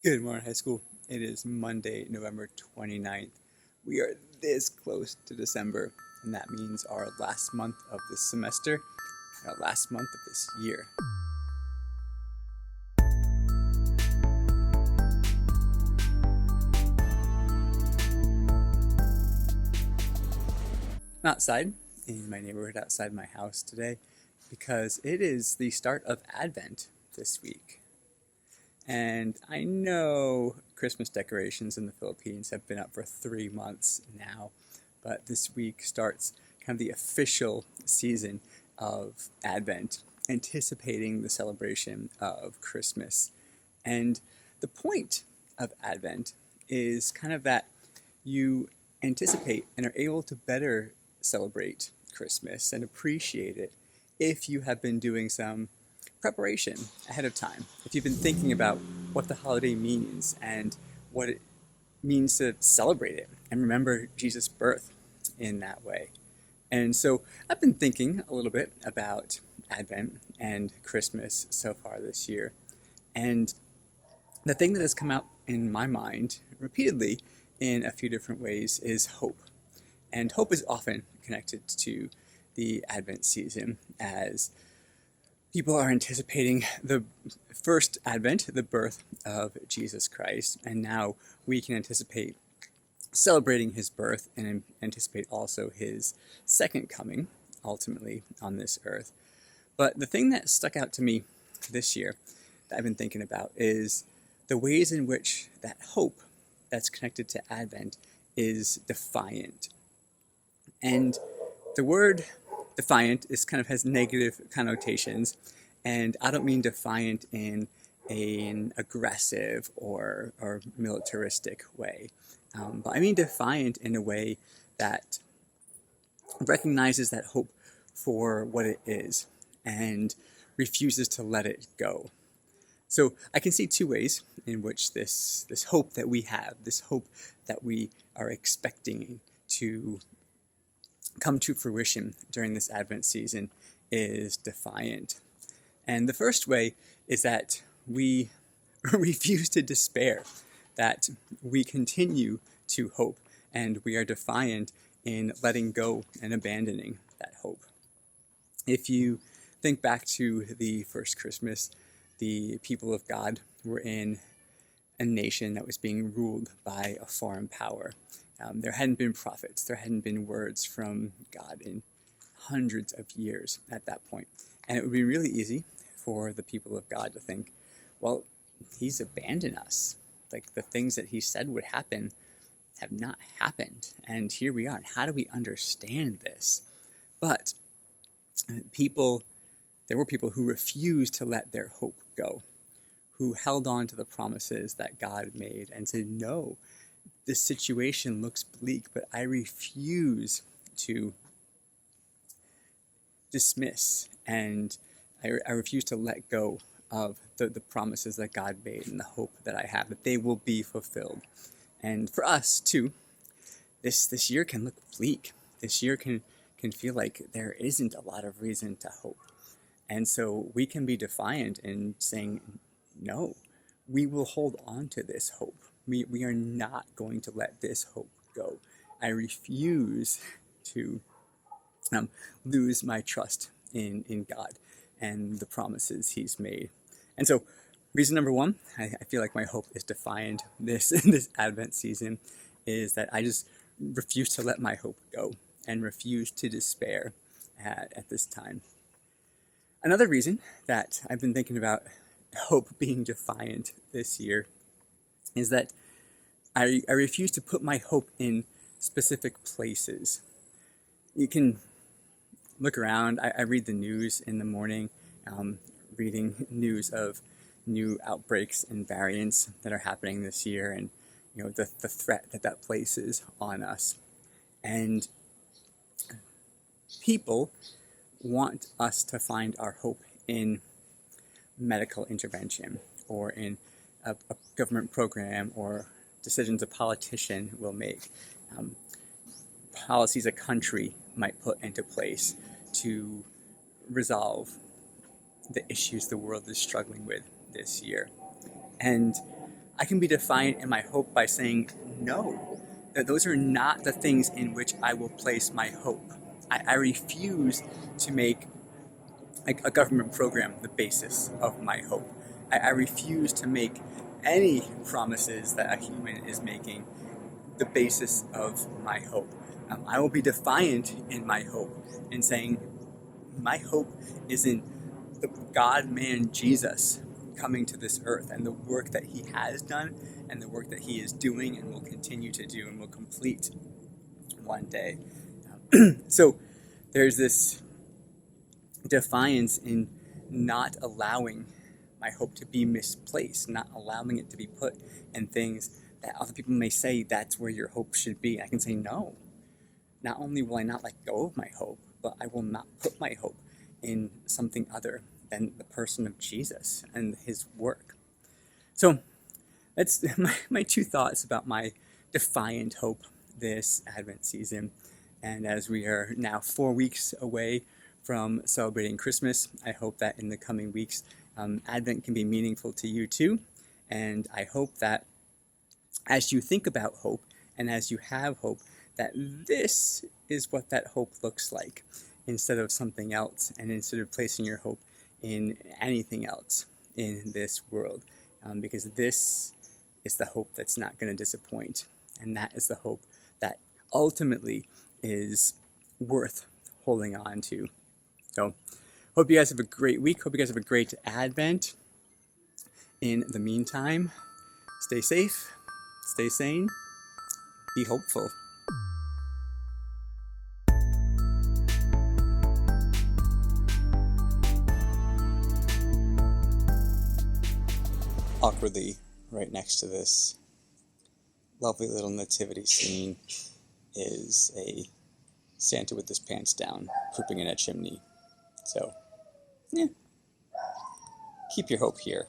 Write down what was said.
Good morning, high school. It is Monday, November 29th. We are this close to December, and that means our last month of this semester, our last month of this year. I'm outside in my neighborhood outside my house today because it is the start of Advent this week. And I know Christmas decorations in the Philippines have been up for 3 months now, but this week starts kind of the official season of Advent, anticipating the celebration of Christmas. And the point of Advent is kind of that you anticipate and are able to better celebrate Christmas and appreciate it if you have been doing some preparation ahead of time. If you've been thinking about what the holiday means and what it means to celebrate it and remember Jesus' birth in that way. And so I've been thinking a little bit about Advent and Christmas so far this year. And the thing that has come out in my mind repeatedly in a few different ways is hope. And hope is often connected to the Advent season as people are anticipating the first Advent, the birth of Jesus Christ, and now we can anticipate celebrating his birth and anticipate also his second coming, ultimately, on this earth. But the thing that stuck out to me this year that I've been thinking about is the ways in which that hope that's connected to Advent is defiant. And the word defiant is kind of has negative connotations, and I don't mean defiant in an aggressive or militaristic way, but I mean defiant in a way that recognizes that hope for what it is and refuses to let it go. So I can see two ways in which this hope that we have, this hope that we are expecting to come to fruition during this Advent season is defiant. And the first way is that we refuse to despair, that we continue to hope, and we are defiant in letting go and abandoning that hope. If you think back to the first Christmas, the people of God were in a nation that was being ruled by a foreign power. There hadn't been prophets, there hadn't been words from God in hundreds of years at that point. And it would be really easy for the people of God to think, well, he's abandoned us. Like the things that he said would happen have not happened. And here we are. And how do we understand this? But there were people who refused to let their hope go, who held on to the promises that God made and said, no, this situation looks bleak, but I refuse to dismiss and I refuse to let go of the promises that God made and the hope that I have, that they will be fulfilled. And for us too, this year can look bleak. This year can feel like there isn't a lot of reason to hope. And so we can be defiant in saying, no, we will hold on to this hope. We are not going to let this hope go. I refuse to lose my trust in God and the promises he's made. And so reason number one, I feel like my hope is defiant this Advent season, is that I just refuse to let my hope go and refuse to despair at this time. Another reason that I've been thinking about hope being defiant this year is that I refuse to put my hope in specific places. You can look around. I read the news in the morning, reading news of new outbreaks and variants that are happening this year, and the threat that places on us. And people want us to find our hope in medical intervention or in a government program or decisions a politician will make, policies a country might put into place to resolve the issues the world is struggling with this year. And I can be defiant in my hope by saying, no, that those are not the things in which I will place my hope. I refuse to make a government program the basis of my hope. I refuse to make any promises that a human is making the basis of my hope. I will be defiant in my hope and saying, my hope isn't the God-man Jesus coming to this earth and the work that he has done and the work that he is doing and will continue to do and will complete one day. So there's this defiance in not allowing my hope to be misplaced, not allowing it to be put in things that other people may say that's where your hope should be. I can say, no, not only will I not let go of my hope, but I will not put my hope in something other than the person of Jesus and his work. So that's my two thoughts about my defiant hope this Advent season. And as we are now 4 weeks away from celebrating Christmas, I hope that in the coming weeks, Advent can be meaningful to you too. And I hope that as you think about hope and as you have hope, that this is what that hope looks like instead of something else, and instead of placing your hope in anything else in this world, because this is the hope that's not going to disappoint, and that is the hope that ultimately is worth holding on to. So hope you guys have a great week. Hope you guys have a great Advent. In the meantime, stay safe, stay sane, be hopeful. Awkwardly, right next to this lovely little nativity scene is a Santa with his pants down, pooping in a chimney. So, keep your hope here.